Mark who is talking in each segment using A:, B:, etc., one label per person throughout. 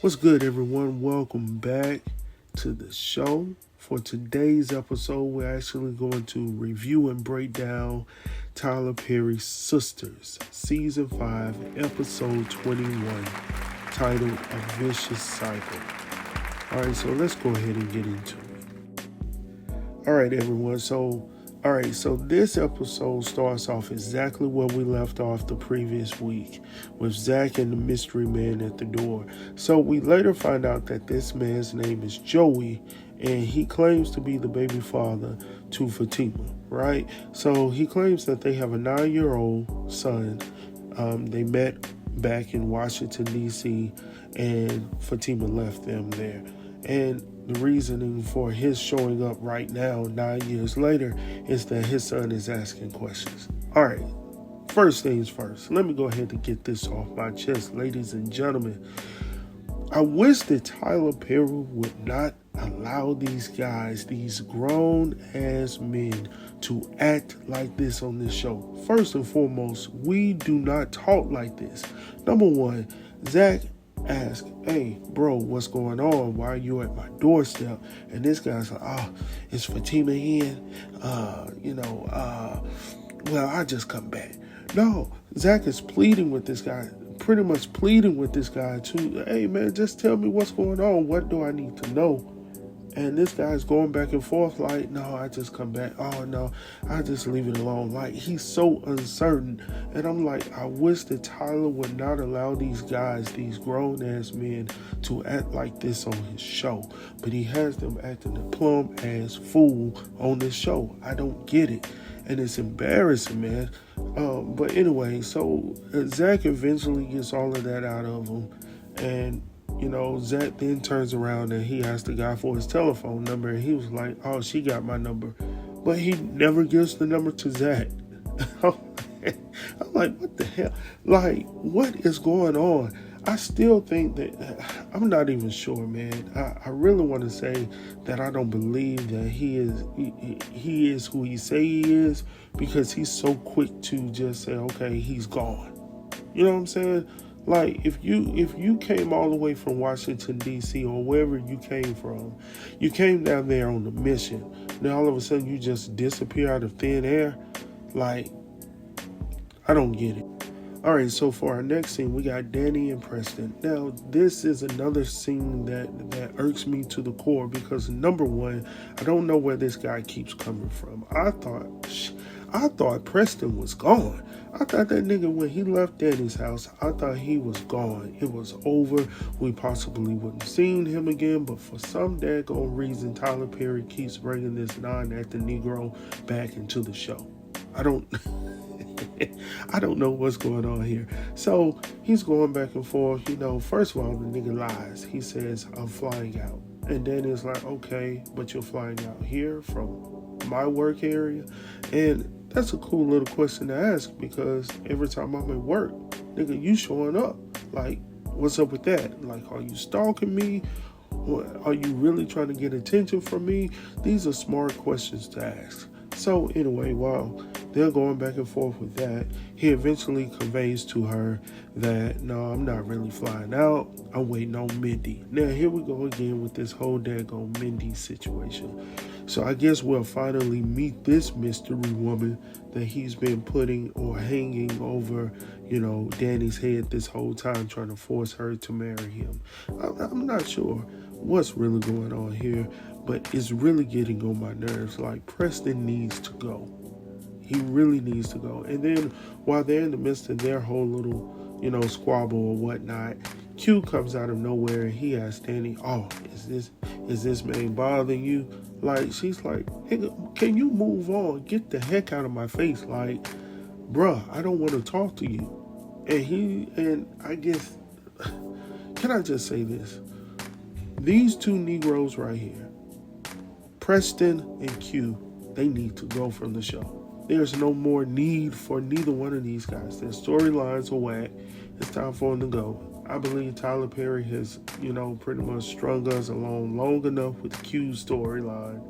A: What's good, everyone? Welcome back to the show. For today's episode, we're actually going to review and break down Tyler Perry's Sistas, Season 5, Episode 21, titled A Vicious Cycle. Alright, so let's go ahead and get into it. Alright, everyone. So this episode starts off exactly where we left off the previous week, with Zach and the mystery man at the door. So we later find out that this man's name is Joey, and he claims to be the baby father to Fatima, right? So he claims that they have a 9-year-old son. They met back in Washington, D.C., and Fatima left them there. And the reasoning for his showing up right now, 9 years later, is that his son is asking questions. All right, first things first. Let me go ahead and get this off my chest, ladies and gentlemen. I wish that Tyler Perry would not allow these guys, these grown-ass men, to act like this on this show. First and foremost, we do not talk like this. Number one, Zach ask, hey, bro, what's going on? Why are you at my doorstep? And this guy's like, oh, is Fatima in? Well, I just come back. No, Zach is pleading with this guy, pretty much pleading with this guy too. Hey, man, just tell me what's going on. What do I need to know? And this guy's going back and forth like, no, I just come back. Oh, no, I just leave it alone. Like, he's so uncertain. And I'm like, I wish that Tyler would not allow these guys, these grown-ass men, to act like this on his show. But he has them acting a plumb-ass fool on this show. I don't get it. And it's embarrassing, man. But anyway, so Zach eventually gets all of that out of him. And Zach then turns around and he asks the guy for his telephone number, and he was like, oh, she got my number. But he never gives the number to Zach. I'm like, what the hell? Like, what is going on? I still think that, I'm not even sure, man. I really want to say that I don't believe that he is who he say he is, because he's so quick to just say, okay, he's gone. You know what I'm saying? Like, if you came all the way from Washington, D.C., or wherever you came from, you came down there on a mission, then all of a sudden you just disappear out of thin air. Like, I don't get it. All right, so for our next scene, we got Danny and Preston. Now, this is another scene that irks me to the core, because number one, I don't know where this guy keeps coming from. I thought Preston was gone. I thought that nigga, when he left Danny's house, I thought he was gone. It was over. We possibly wouldn't have seen him again, but for some daggone reason, Tyler Perry keeps bringing this non-acting Negro back into the show. I don't know what's going on here. So he's going back and forth. First of all, the nigga lies. He says, I'm flying out. And Danny's like, okay, but you're flying out here from my work area? And that's a cool little question to ask, because every time I'm at work, nigga, you showing up. Like, what's up with that? Like, are you stalking me? Or are you really trying to get attention from me? These are smart questions to ask. So anyway, while they're going back and forth with that, he eventually conveys to her that, no, I'm not really flying out. I'm waiting on Mindy. Now, here we go again with this whole daggone Mindy situation. So I guess we'll finally meet this mystery woman that he's been putting or hanging over, Danny's head this whole time, trying to force her to marry him. I'm not sure what's really going on here, but it's really getting on my nerves. Like, Preston needs to go. He really needs to go. And then while they're in the midst of their whole little, squabble or whatnot, Q comes out of nowhere and he asks Danny, oh, is this man bothering you? Like, she's like, hey, can you move on? Get the heck out of my face. Like, bruh, I don't want to talk to you. And I guess, can I just say this? These two Negroes right here, Preston and Q, they need to go from the show. There's no more need for neither one of these guys. Their storylines are whack. It's time for them to go. I believe Tyler Perry has, pretty much strung us along long enough with Q's storyline.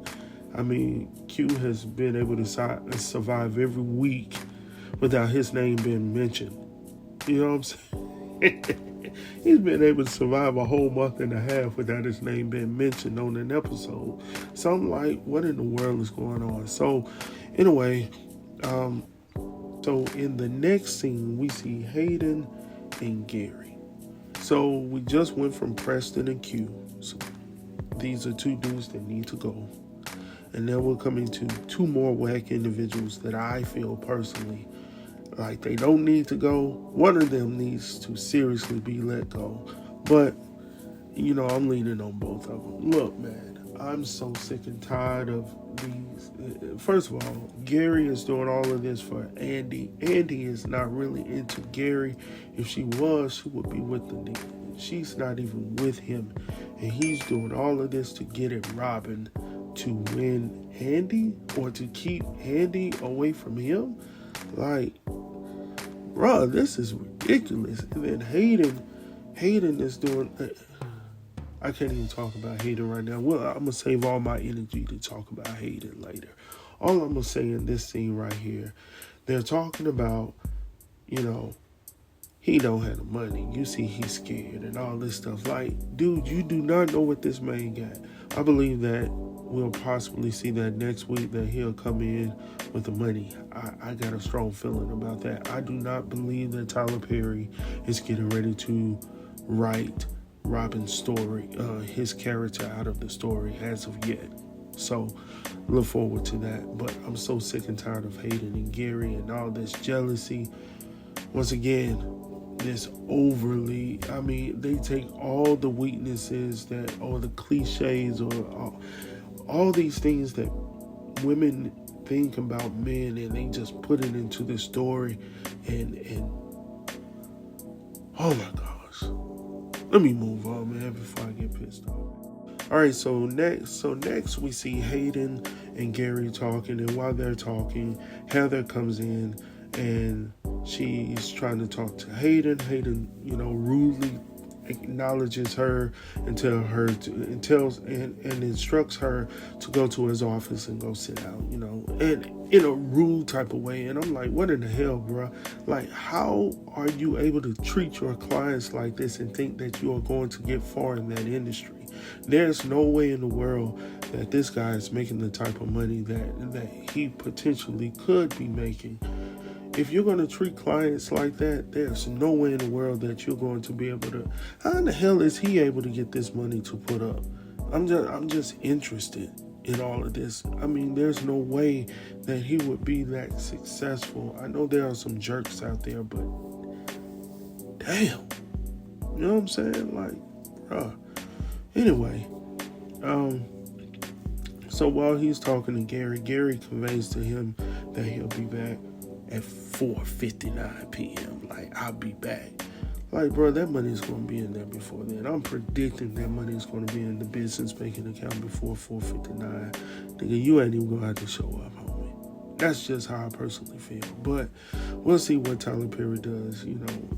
A: I mean, Q has been able to survive every week without his name being mentioned. You know what I'm saying? He's been able to survive a whole month and a half without his name being mentioned on an episode. So I'm like, what in the world is going on? So anyway, so in the next scene, we see Hayden and Gary. So we just went from Preston and Q. So these are two dudes that need to go. And then we're coming to two more whack individuals that I feel personally like they don't need to go. One of them needs to seriously be let go. But, I'm leaning on both of them. Look, man, I'm so sick and tired of these. First of all, Gary is doing all of this for Andy. Andy is not really into Gary. If she was, she would be with the nigga. She's not even with him. And he's doing all of this to get at Robin to win Andy or to keep Andy away from him. Like, bruh, this is ridiculous. And then Hayden is doing... I can't even talk about Hayden right now. Well, I'm going to save all my energy to talk about Hayden later. All I'm going to say in this scene right here, they're talking about, he don't have the money. You see he's scared and all this stuff. Like, dude, you do not know what this man got. I believe that we'll possibly see that next week that he'll come in with the money. I got a strong feeling about that. I do not believe that Tyler Perry is getting ready to write Robin's story, his character out of the story as of yet. So look forward to that. But I'm so sick and tired of Hayden and Gary and all this jealousy. Once again, this overly, they take all the weaknesses or the cliches or all these things that women think about men and they just put it into the story and oh my gosh. Let me move on, man, before I get pissed off. All right, so next we see Hayden and Gary talking, and while they're talking, Heather comes in and she's trying to talk to Hayden. Hayden, rudely acknowledges her and tells and instructs her to go to his office and go sit down, and in a rude type of way. And I'm like, what in the hell, bro? Like, how are you able to treat your clients like this and think that you are going to get far in that industry? There's no way in the world that this guy is making the type of money that he potentially could be making. If you're going to treat clients like that, there's no way in the world that you're going to be able to... How in the hell is he able to get this money to put up? I'm just interested in all of this. There's no way that he would be that successful. I know there are some jerks out there, but damn. You know what I'm saying? Like, bruh. Anyway, so while he's talking to Gary conveys to him that he'll be back at 4:59 p.m. Like, I'll be back. Like, bro, that money is going to be in there before then. I'm predicting that money is going to be in the business banking account before 4:59. Nigga, you ain't even going to have to show up, homie. That's just how I personally feel. But we'll see what Tyler Perry does.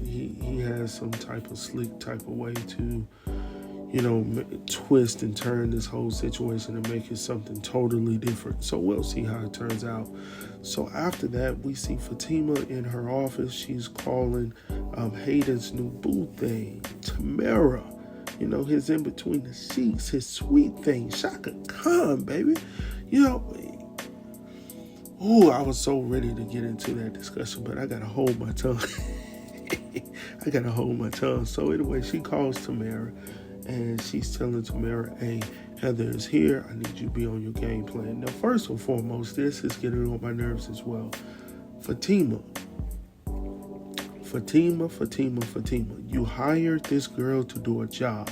A: He has some type of slick type of way to, twist and turn this whole situation and make it something totally different. So we'll see how it turns out. So after that, we see Fatima in her office. She's calling Hayden's new boo thing, Tamara. His in between the sheets, his sweet thing, Shaka Khan, baby. I was so ready to get into that discussion, but I gotta hold my tongue. So anyway, she calls Tamara. And she's telling Tamara, hey, Heather is here. I need you to be on your game plan. Now, first and foremost, this is getting on my nerves as well. Fatima. You hired this girl to do a job.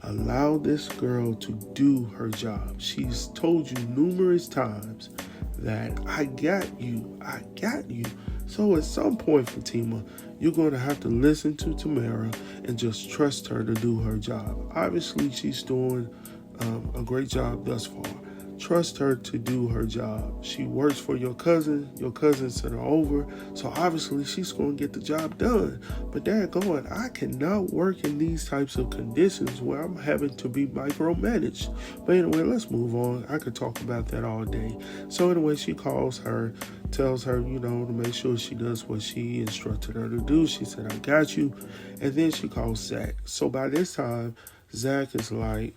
A: Allow this girl to do her job. She's told you numerous times that I got you. So at some point, Fatima, you're going to have to listen to Tamara and just trust her to do her job. Obviously, she's doing a great job thus far. trust her to do her job. She works for your cousin sent her over, so obviously she's going to get the job done. But daggone, I cannot work in these types of conditions where I'm having to be micromanaged. But anyway, let's move on. I could talk about that all day. So anyway, she calls her, tells her, to make sure she does what she instructed her to do. She said, I got you. And then she calls Zach. So by this time, Zach is like,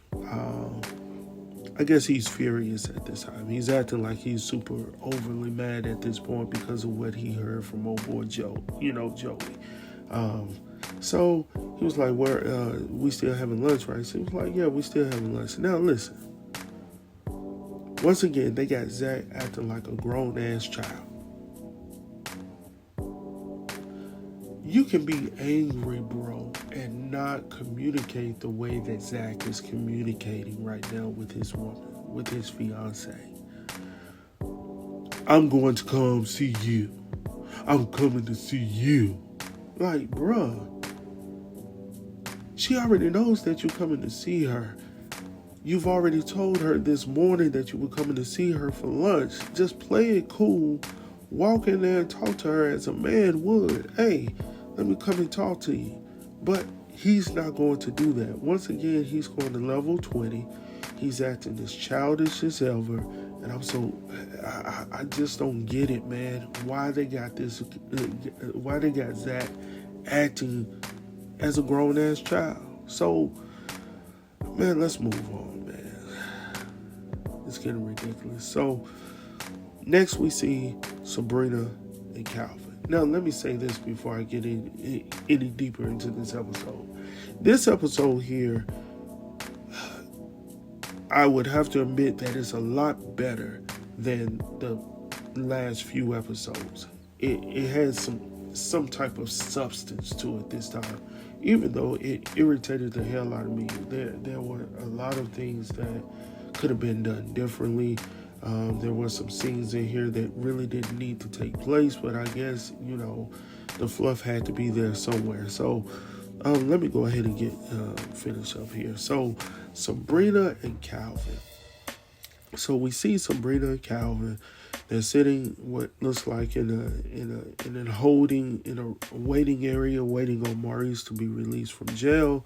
A: I guess he's furious at this time. He's acting like he's super overly mad at this point because of what he heard from old boy Joe, Joey. So he was like, we still having lunch, right? So he was like, yeah, we still having lunch. Now listen, once again, they got Zach acting like a grown-ass child. You can be angry, bro, and not communicate the way that Zach is communicating right now with his woman, with his fiance. I'm going to come see you. I'm coming to see you. Like, bruh, she already knows that you're coming to see her. You've already told her this morning that you were coming to see her for lunch. Just play it cool. Walk in there and talk to her as a man would. Hey, let me come and talk to you. But he's not going to do that. Once again, he's going to level 20. He's acting as childish as ever. And I just don't get it, man. Why they got Zach acting as a grown-ass child. So, man, let's move on, man. It's getting ridiculous. So, next we see Sabrina and Calvin. Now, let me say this before I get any deeper into this episode. This episode here, I would have to admit that it's a lot better than the last few episodes. It has some type of substance to it this time, even though it irritated the hell out of me. There were a lot of things that could have been done differently. There were some scenes in here that really didn't need to take place, but I guess, the fluff had to be there somewhere. So let me go ahead and get finished up here. So Sabrina and Calvin. So we see Sabrina and Calvin. They're sitting what looks like in a waiting area, waiting on Maurice to be released from jail.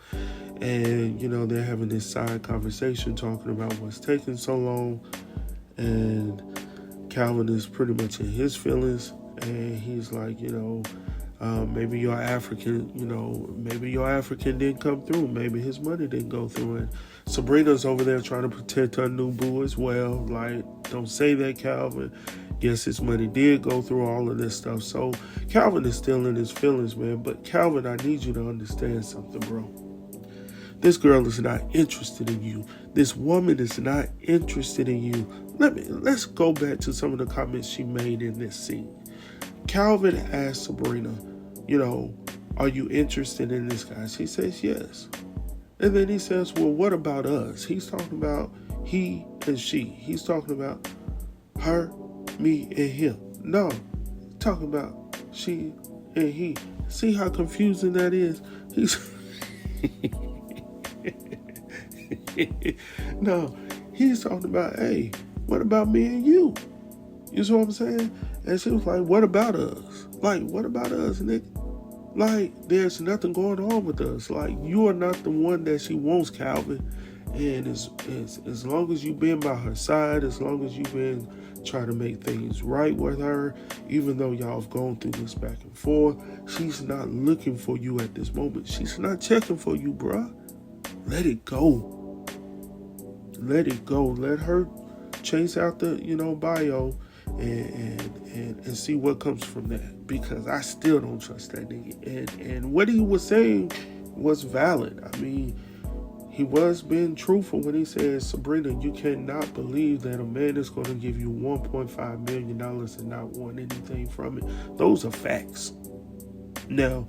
A: And, they're having this side conversation talking about what's taking so long. And Calvin is pretty much in his feelings, and he's like, maybe your African didn't come through. Maybe his money didn't go through. And Sabrina's over there trying to protect her new boo as well. Like, don't say that, Calvin. Yes, his money did go through, all of this stuff. So Calvin is still in his feelings, man. But Calvin, I need you to understand something, bro. This girl is not interested in you. This woman is not interested in you. Let's go back to some of the comments she made in this scene. Calvin asked Sabrina, are you interested in this guy? She says yes. And then he says, well, what about us? He's talking about he and she. He's talking about her, me, and him. No, talking about she and he. See how confusing that is? No, he's talking about, hey, what about me and you? You see what I'm saying? And she was like, what about us? Like, what about us, Nick? Like, there's nothing going on with us. Like, you are not the one that she wants, Calvin. And as long as you've been by her side, as long as you've been trying to make things right with her, even though y'all have gone through this back and forth, she's not looking for you at this moment. She's not checking for you, bruh. Let it go. Let it go. Let her chase out the, bio and see what comes from that. Because I still don't trust that nigga. And what he was saying was valid. I mean, he was being truthful when he said, Sabrina, you cannot believe that a man is going to give you $1.5 million and not want anything from it. Those are facts. Now,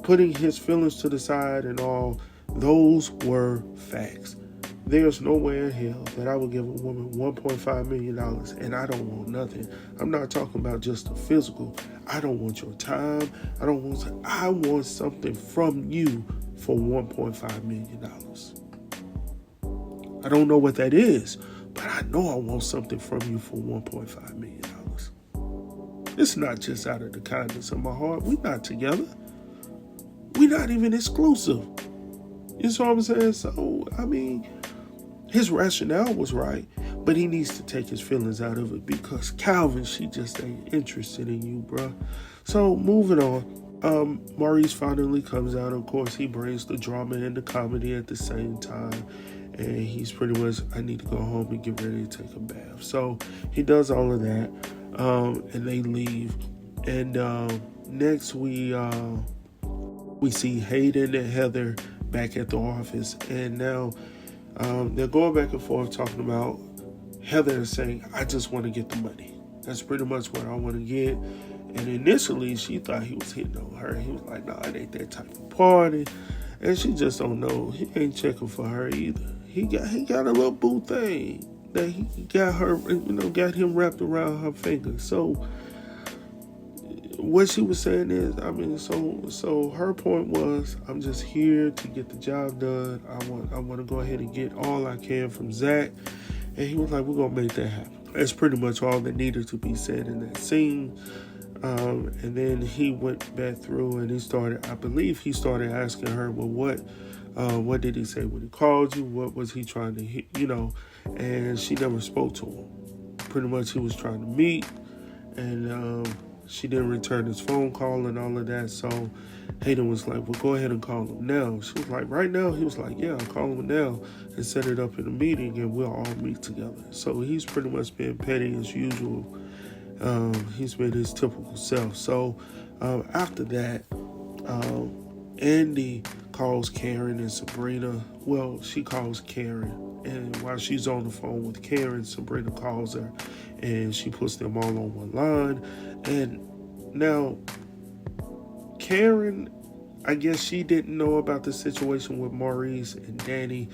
A: putting his feelings to the side and all, those were facts. There's no way in hell that I would give a woman $1.5 million and I don't want nothing. I'm not talking about just the physical. I don't want your time. I want something from you for $1.5 million. I don't know what that is, but I know I want something from you for $1.5 million. It's not just out of the kindness of my heart. We're not together. We're not even exclusive. You know what I'm saying? So, I mean, his rationale was right, but he needs to take his feelings out of it because Calvin, she just ain't interested in you, bruh. So, moving on. Maurice finally comes out. Of course, he brings the drama and the comedy at the same time. And he's pretty much, I need to go home and get ready to take a bath. So he does all of that, and they leave. And next we see Hayden and Heather back at the office. And now they're going back and forth talking about Heather is saying, I just want to get the money. That's pretty much what I want to get. And initially, she thought he was hitting on her. He was like, no, it ain't that type of party. And she just don't know. He ain't checking for her either. He got a little boo thing that he got her, got him wrapped around her finger. So what she was saying is, I mean, so her point was, I'm just here to get the job done. I want to go ahead and get all I can from Zach. And he was like, we're gonna make that happen. That's pretty much all that needed to be said in that scene. And then he went back through and he started asking her, well, what did he say when he called you? What was he trying to hit, and she never spoke to him. Pretty much he was trying to meet, and she didn't return his phone call and all of that. So Hayden was like, well, go ahead and call him now. She was like, right now? He was like, yeah, I'll call him now and set it up in a meeting and we'll all meet together. So he's pretty much been petty as usual. He's been his typical self. So after that, Andy calls Karen and Sabrina. Well, she calls Karen, and while she's on the phone with Karen, Sabrina calls her, and she puts them all on one line. And now, Karen, I guess she didn't know about the situation with Maurice and Danny,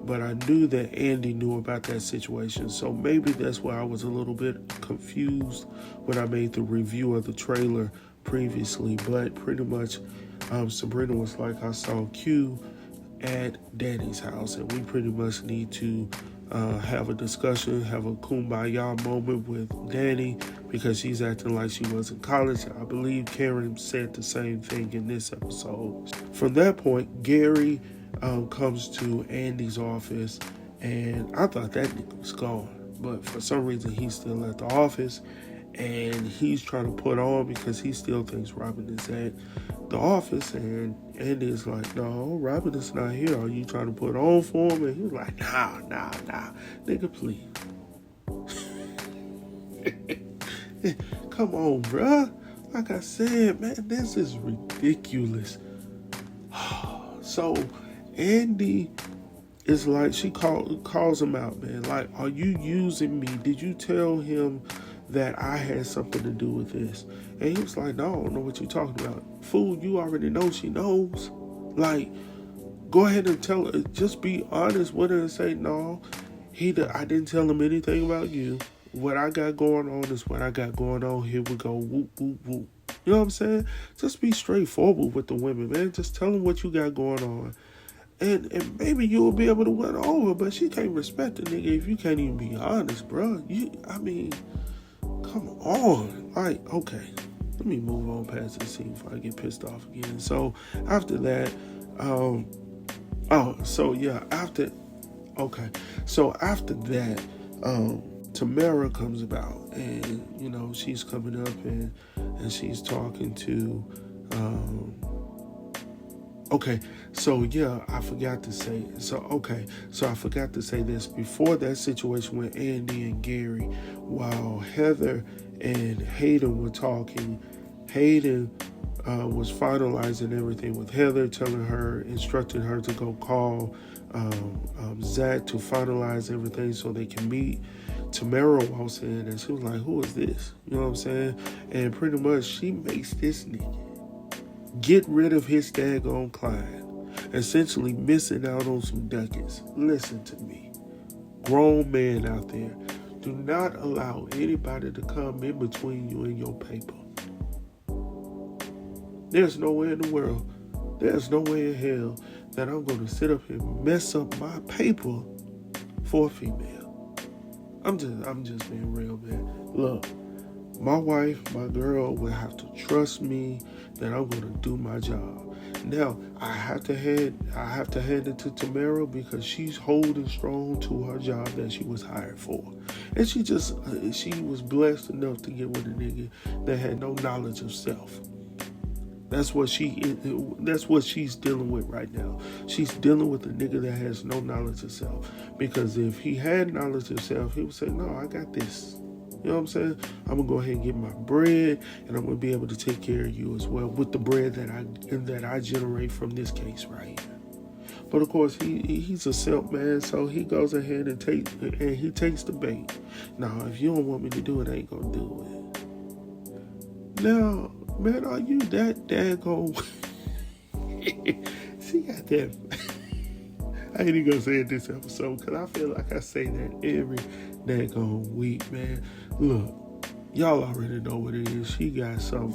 A: but I knew that Andy knew about that situation. So maybe that's why I was a little bit confused when I made the review of the trailer previously. But pretty much, Sabrina was like, I saw Q at Danny's house, and we pretty much need to have a discussion, have a kumbaya moment with Danny because she's acting like she was in college. I believe Karen said the same thing in this episode. From that point, Gary comes to Andy's office, and I thought that nigga was gone, but for some reason he's still at the office, and he's trying to put on because he still thinks Robin is at the office. And Andy is like, no, Robin is not here. Are you trying to put on for him? And he's like, nah, nigga, please. Come on, bruh. Like I said, man, this is ridiculous. So Andy is like, she calls him out, man. Like, are you using me? Did you tell him that I had something to do with this? And he was like, no, I don't know what you're talking about. Fool, you already know she knows. Like, go ahead and tell her. Just be honest with her and say, no, I didn't tell him anything about you. What I got going on is what I got going on. Here we go. Whoop, whoop, whoop. You know what I'm saying? Just be straightforward with the women, man. Just tell them what you got going on. And maybe you'll be able to win over, but she can't respect a nigga if you can't even be honest, bro. Come on. Like, okay. Let me move on past this scene before I get pissed off again. So, after that, after that, Tamara comes about, and, she's coming up and she's talking to, I forgot to say this. Before that situation with Andy and Gary, while Heather and Hayden were talking, Hayden was finalizing everything with Heather, instructing her to go call Zach to finalize everything so they can meet. Tamara walks in and she was like, who is this? You know what I'm saying? And pretty much she makes this nigga get rid of his daggone client, essentially missing out on some ducats. Listen to me. Grown man out there, do not allow anybody to come in between you and your paper. There's no way in the world, there's no way in hell that I'm going to sit up here and mess up my paper for a female. I'm just being real, man. Look, my wife, my girl will have to trust me that I'm gonna do my job. Now I have to hand it to Tamara because she's holding strong to her job that she was hired for, and she was blessed enough to get with a nigga that had no knowledge of self. That's what she's dealing with right now. She's dealing with a nigga that has no knowledge of self. Because if he had knowledge of self, he would say, "No, I got this." You know what I'm saying? I'm gonna go ahead and get my bread, and I'm gonna be able to take care of you as well with the bread that I generate from this case right here. But of course, he's a simp, man, so he goes ahead and takes the bait. Now, if you don't want me to do it, I ain't gonna do it. Now, man, are you that daggone? See, goddamn. I ain't even gonna say it this episode because I feel like I say that every daggone week, man. Look, y'all already know what it is. She got some,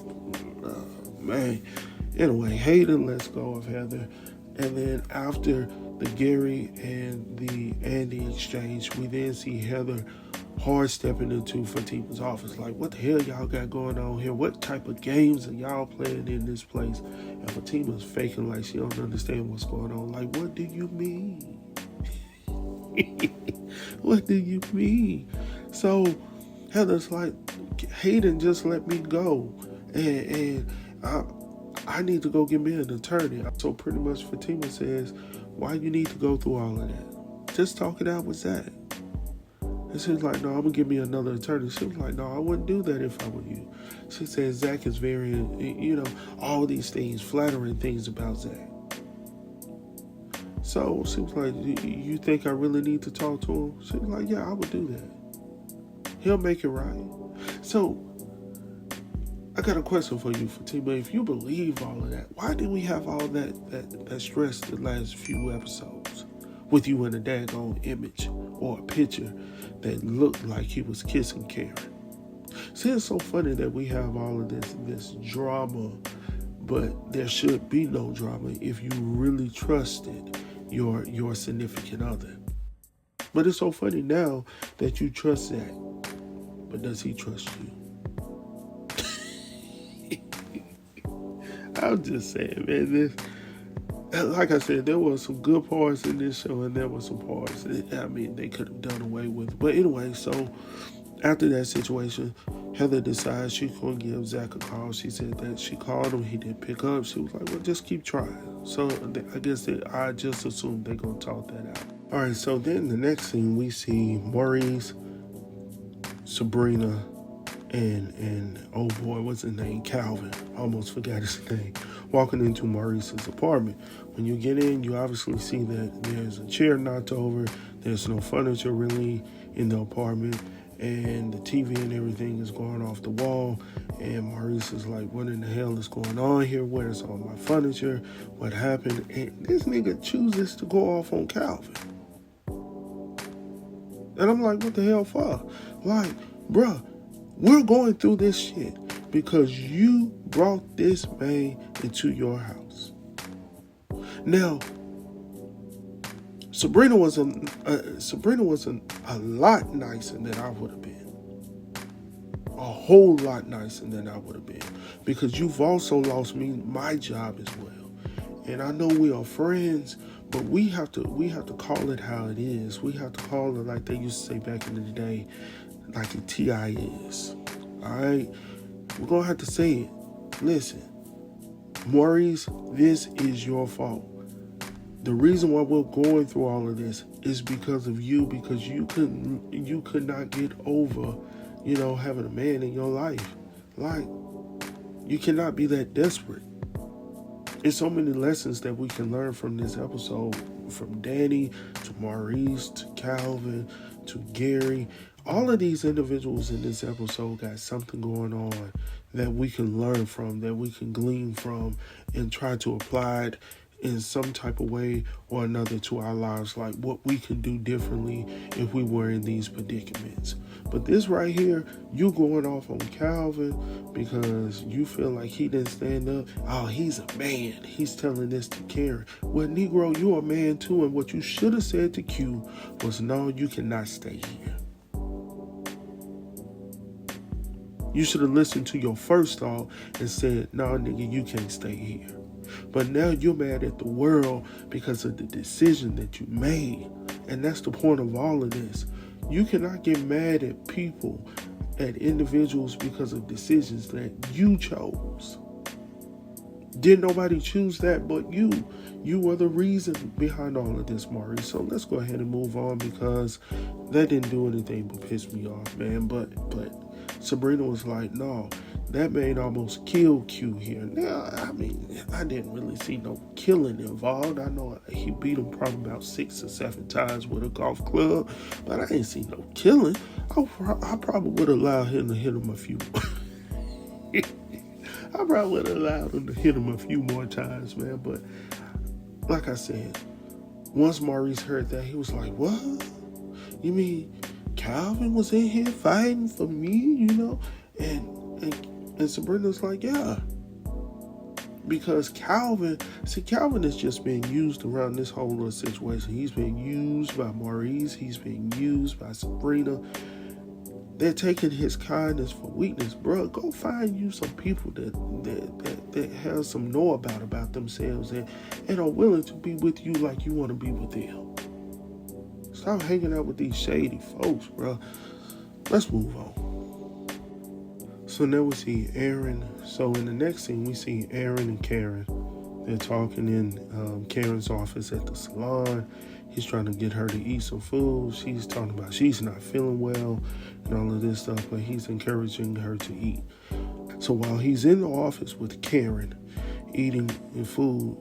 A: man. Anyway, Hayden lets go of Heather, and then after the Gary and the Andy exchange, we then see Heather hard stepping into Fatima's office. Like, what the hell y'all got going on here? What type of games are y'all playing in this place? And Fatima's faking like she don't understand what's going on. Like, what do you mean? What do you mean? So Heather's like, Hayden just let me go. And I need to go get me an attorney. So pretty much Fatima says, why you need to go through all of that? Just talk it out with Zach. And she was like, no, I'm going to give me another attorney. She was like, no, I wouldn't do that if I were you. She said Zach is very, all these things, flattering things about Zach. So she was like, you think I really need to talk to him? She was like, yeah, I would do that. He'll make it right. So I got a question for you, Fatima. If you believe all of that, why did we have all that stress the last few episodes with you in a daggone image or a picture that looked like he was kissing Karen? See, it's so funny that we have all of this drama, but there should be no drama if you really trusted your significant other. But it's so funny now that you trust that, but does he trust you? I'm just saying, man, like I said, there was some good parts in this show, and there were some parts they could have done away with. But anyway, so after that situation, Heather decides she's going to give Zach a call. She said that she called him, he didn't pick up. She was like, well, just keep trying. So I guess I just assumed they're going to talk that out. All right, so then the next thing we see Maurice, Sabrina, and oh boy, what's his name? Calvin. I almost forgot his name. Walking into Maurice's apartment. When you get in, you obviously see that there's a chair knocked over. There's no furniture really in the apartment. And the TV and everything is going off the wall. And Maurice is like, what in the hell is going on here? Where's all my furniture? What happened? And this nigga chooses to go off on Calvin. And I'm like, what the hell for? Like, bruh, we're going through this shit because you brought this man into your house. Now, Sabrina was a lot nicer than I would have been. A whole lot nicer than I would have been, because you've also lost me my job as well. And I know we are friends, but we have to call it how it is. We have to call it like they used to say back in the day, like a TI is. All right? We're going to have to say it. Listen, Maurice, this is your fault. The reason why we're going through all of this is because of you, because you could not get over, having a man in your life. Like, you cannot be that desperate. There's so many lessons that we can learn from this episode, from Danny to Maurice to Calvin to Gary. All of these individuals in this episode got something going on that we can learn from, that we can glean from, and try to apply it in some type of way or another to our lives, like what we can do differently if we were in these predicaments. But this right here, you going off on Calvin because you feel like he didn't stand up. Oh, he's a man. He's telling this to Karen. Well, Negro, you're a man too, and what you should have said to Q was, no, you cannot stay here. You should have listened to your first thought and said, nah, nigga, you can't stay here. But now you're mad at the world because of the decision that you made. And that's the point of all of this. You cannot get mad at people, at individuals, because of decisions that you chose. Did nobody choose that but you? You were the reason behind all of this, Mari. So let's go ahead and move on, because that didn't do anything but piss me off, man. But Sabrina was like, no, that man almost killed Q here. Now, I mean, I didn't really see no killing involved. I know he beat him probably about 6 or 7 times with a golf club, but I didn't see no killing. I probably would have allowed him to hit him a few I probably would have allowed him to hit him a few more times, man. But like I said, once Maurice heard that, he was like, what? You mean Calvin was in here fighting for me, you know? And Sabrina's like, yeah. Because Calvin is just being used around this whole little situation. He's being used by Maurice. He's being used by Sabrina. They're taking his kindness for weakness. Bro, go find you some people that have some know about themselves and are willing to be with you like you want to be with them. Stop hanging out with these shady folks, bro. Let's move on. So now we see Aaron. So in the next scene, we see Aaron and Karen. They're talking in Karen's office at the salon. He's trying to get her to eat some food. She's talking about she's not feeling well and all of this stuff, but he's encouraging her to eat. So while he's in the office with Karen eating food,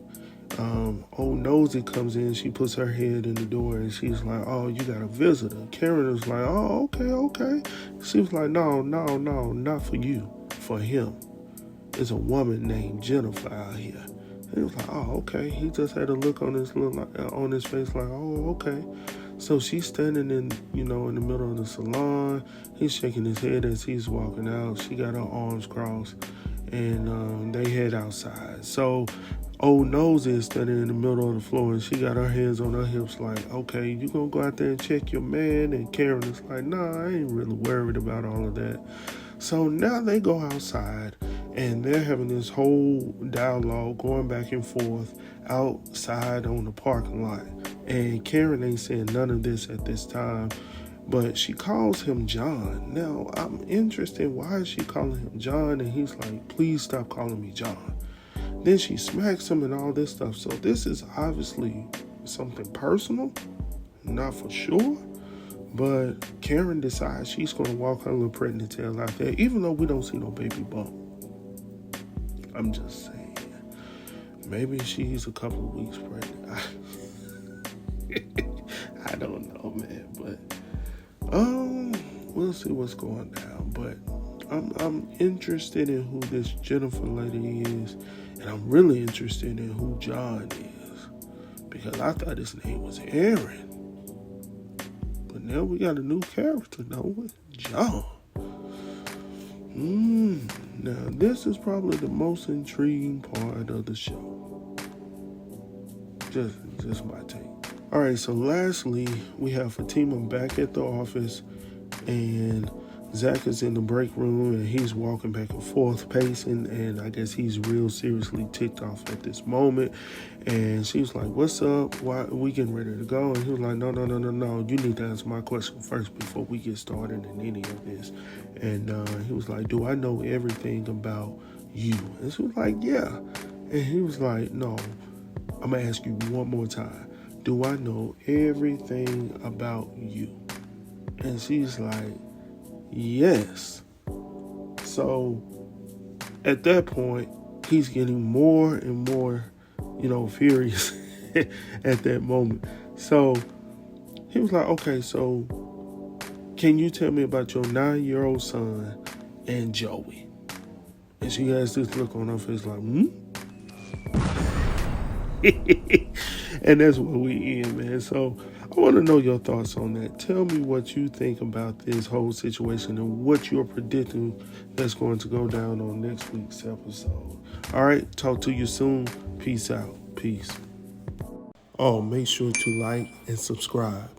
A: old Nosy comes in. She puts her head in the door and she's like, oh, you got a visitor. Karen was like, oh, okay. She was like, no, not for you, for him. There's a woman named Jennifer out here. And he was like, oh, okay. He just had a look on his face like, oh, okay. So she's standing in the middle of the salon. He's shaking his head as he's walking out. She got her arms crossed, and they head outside. So old Nosy is standing in the middle of the floor, and she got her hands on her hips like, okay, you gonna go out there and check your man? And Karen is like, nah, I ain't really worried about all of that. So now they go outside, and they're having this whole dialogue going back and forth outside on the parking lot. And Karen ain't saying none of this at this time, but she calls him John. Now, I'm interested, why is she calling him John? And he's like, please stop calling me John. Then she smacks him and all this stuff. So this is obviously something personal, not for sure. But Karen decides she's going to walk her little pregnant tail out there, even though we don't see no baby bump. I'm just saying. Maybe she's a couple of weeks pregnant. I don't know, man. But we'll see what's going down. But I'm interested in who this Jennifer lady is, and I'm really interested in who John is, because I thought his name was Aaron. But now we got a new character, don't we? John. Now this is probably the most intriguing part of the show. Just my take. All right, so lastly, we have Fatima back at the office, and Zach is in the break room, and he's walking back and forth, pacing, and I guess he's real seriously ticked off at this moment. And she's like, what's up? Why are we getting ready to go? And he was like, no. You need to answer my question first before we get started in any of this. And he was like, do I know everything about you? And she was like, yeah. And he was like, no, I'm going to ask you one more time. Do I know everything about you? And she's like, yes. So at that point, he's getting more and more, furious at that moment. So he was like, okay, so can you tell me about your 9-year-old son and Joey? And she has this look on her face like, And that's where we end, man. So I want to know your thoughts on that. Tell me what you think about this whole situation and what you're predicting that's going to go down on next week's episode. All right, talk to you soon. Peace out. Peace. Oh, make sure to like and subscribe.